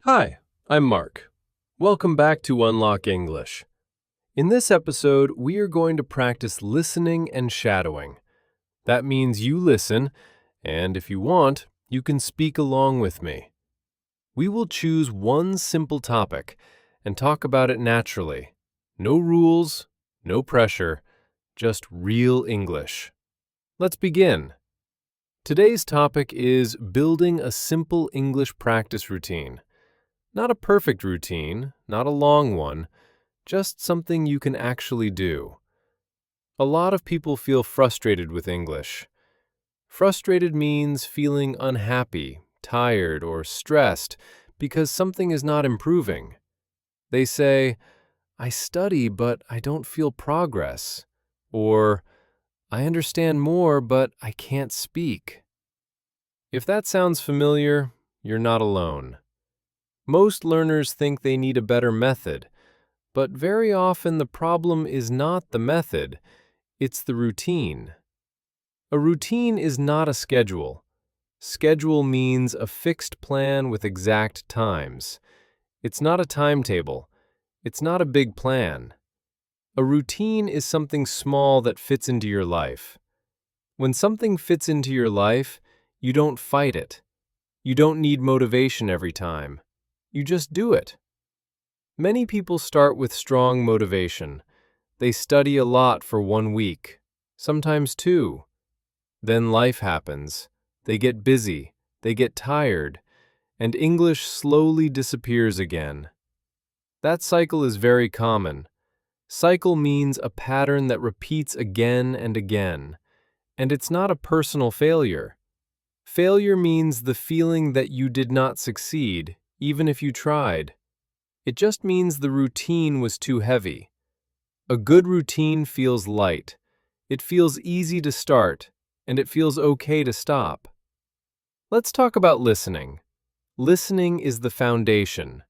Hi, I'm Mark. Welcome back to Unlock English. In this episode, we are going to practice listening and shadowing. That means you listen, and if you want, you can speak along with me. We will choose one simple topic and talk about it naturally. No rules, no pressure, just real English. Let's begin. Today's topic is building a simple English practice routine. Not a perfect routine, not a long one, just something you can actually do. A lot of people feel frustrated with English. Frustrated means feeling unhappy, tired, or stressed because something is not improving. They say, I study, but I don't feel progress. Or, I understand more, but I can't speak. If that sounds familiar, you're not alone. Most learners think they need a better method, but very often the problem is not the method, it's the routine. A routine is not a schedule. Schedule means a fixed plan with exact times. It's not a timetable. It's not a big plan. A routine is something small that fits into your life. When something fits into your life, you don't fight it. You don't need motivation every time. You just do it. Many people start with strong motivation. They study a lot for 1 week, sometimes 2. Then life happens. They get busy, they get tired, and English slowly disappears again. That cycle is very common. Cycle means a pattern that repeats again and again, and it's not a personal failure. Failure means the feeling that you did not succeed, even if you tried. It just means the routine was too heavy. A good routine feels light. It feels easy to start, and it feels okay to stop. Let's talk about listening. Listening is the foundation.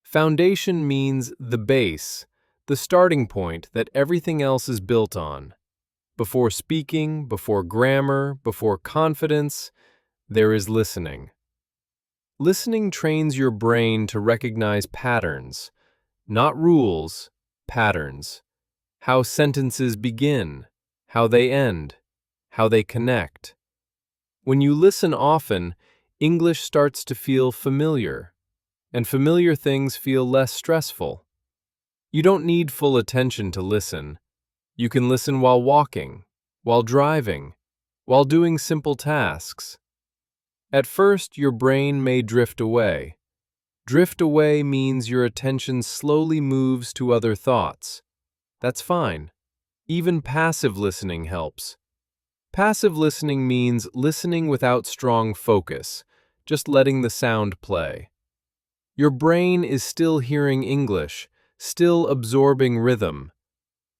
Foundation means the base, the starting point that everything else is built on. Before speaking, before grammar, before confidence, there is listening. Listening trains your brain to recognize patterns, not rules, patterns. How sentences begin, how they end, how they connect. When you listen often, English starts to feel familiar, and familiar things feel less stressful. You don't need full attention to listen. You can listen while walking, while driving, while doing simple tasks. At first, your brain may drift away. Drift away means your attention slowly moves to other thoughts. That's fine. Even passive listening helps. Passive listening means listening without strong focus, just letting the sound play. Your brain is still hearing English, still absorbing rhythm.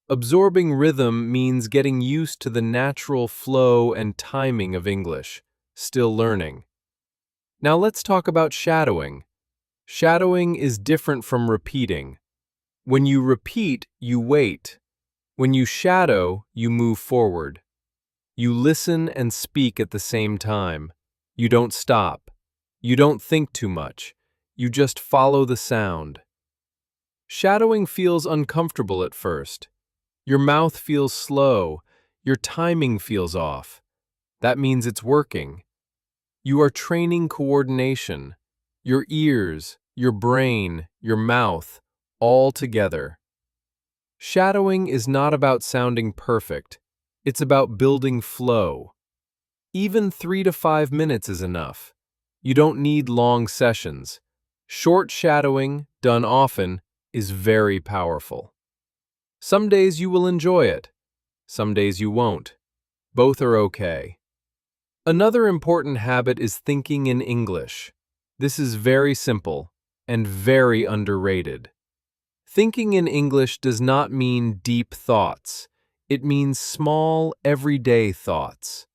Absorbing rhythm means getting used to the natural flow and timing of English, still learning. Now let's talk about shadowing. Shadowing is different from repeating. When you repeat, you wait. When you shadow, you move forward. You listen and speak at the same time. You don't stop. You don't think too much. You just follow the sound. Shadowing feels uncomfortable at first. Your mouth feels slow. Your timing feels off. That means it's working. You are training coordination. Your ears, your brain, your mouth, all together. Shadowing is not about sounding perfect. It's about building flow. Even 3 to 5 minutes is enough. You don't need long sessions. Short shadowing, done often, is very powerful. Some days you will enjoy it. Some days you won't. Both are okay. Another important habit is thinking in English. This is very simple and very underrated. Thinking in English does not mean deep thoughts. It means small, everyday thoughts.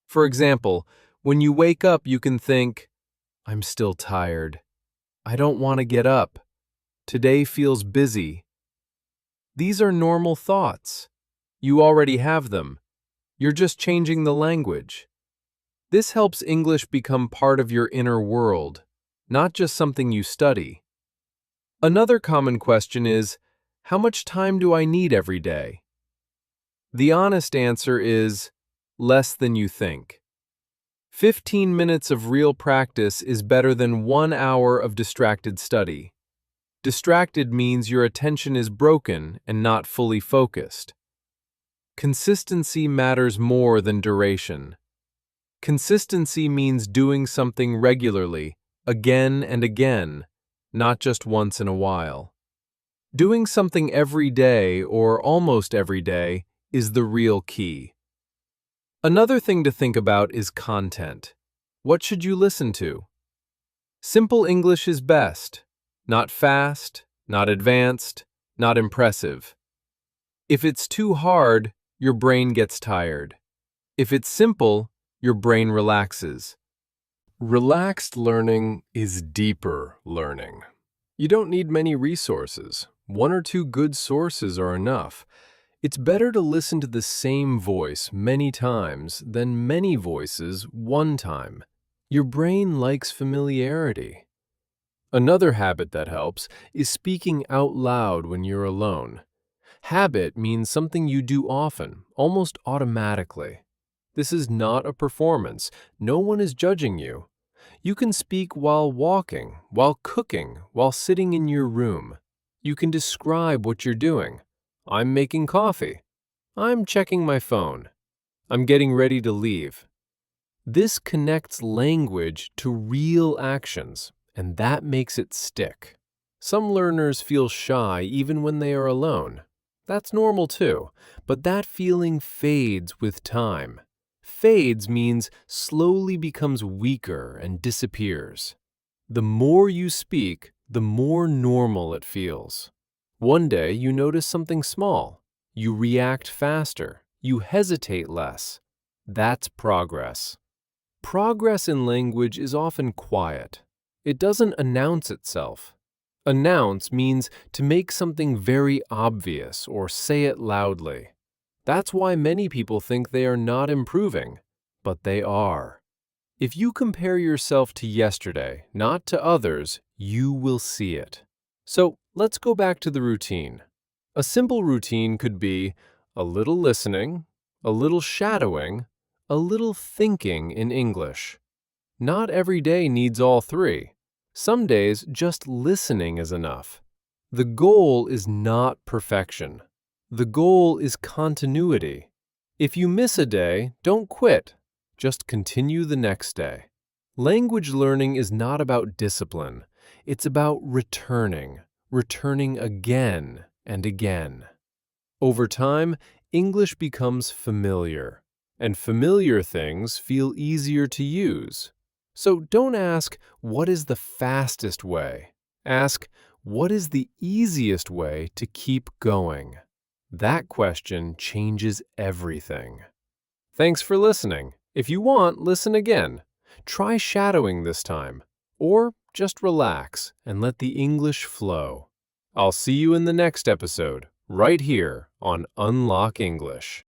For example, when you wake up, you can think, I'm still tired. I don't want to get up. Today feels busy. These are normal thoughts. You already have them. You're just changing the language. This helps English become part of your inner world. not just something you study. Another common question is, how much time do I need every day? The honest answer is less than you think. 15 minutes of real practice is better than 1 hour of distracted study. Distracted means your attention is broken and not fully focused. Consistency matters more than duration. Consistency means doing something regularly, again and again, not just once in a while. Doing something every day or almost every day is the real key. Another thing to think about is content. What should you listen to? Simple English is best. Not fast, not advanced, not impressive. If it's too hard, your brain gets tired. If it's simple, your brain relaxes. Relaxed learning is deeper learning. You don't need many resources. 1 or 2 good sources are enough. It's better to listen to the same voice many times than many voices one time. Your brain likes familiarity. Another habit that helps is speaking out loud when you're alone. Habit means something you do often, almost automatically. This is not a performance. No one is judging you. You can speak while walking, while cooking, while sitting in your room. You can describe what you're doing. I'm making coffee. I'm checking my phone. I'm getting ready to leave. This connects language to real actions, and that makes it stick. Some learners feel shy even when they are alone. That's normal too, but that feeling fades with time. Fades means slowly becomes weaker and disappears. The more you speak, the more normal it feels. One day you notice something small. You react faster. You hesitate less. That's progress. Progress in language is often quiet. It doesn't announce itself. Announce means to make something very obvious or say it loudly. That's why many people think they are not improving, but they are. If you compare yourself to yesterday, not to others, you will see it. So let's go back to the routine. A simple routine could be a little listening, a little shadowing, a little thinking in English. Not every day needs all 3. Some days just listening is enough. The goal is not perfection. The goal is continuity. If you miss a day, don't quit. Just continue the next day. Language learning is not about discipline. It's about returning again and again. Over time, English becomes familiar, and familiar things feel easier to use. So don't ask, what is the fastest way? Ask, what is the easiest way to keep going? That question changes everything. Thanks for listening. If you want, listen again. Try shadowing this time, or just relax and let the English flow. I'll see you in the next episode, right here on Unlock English.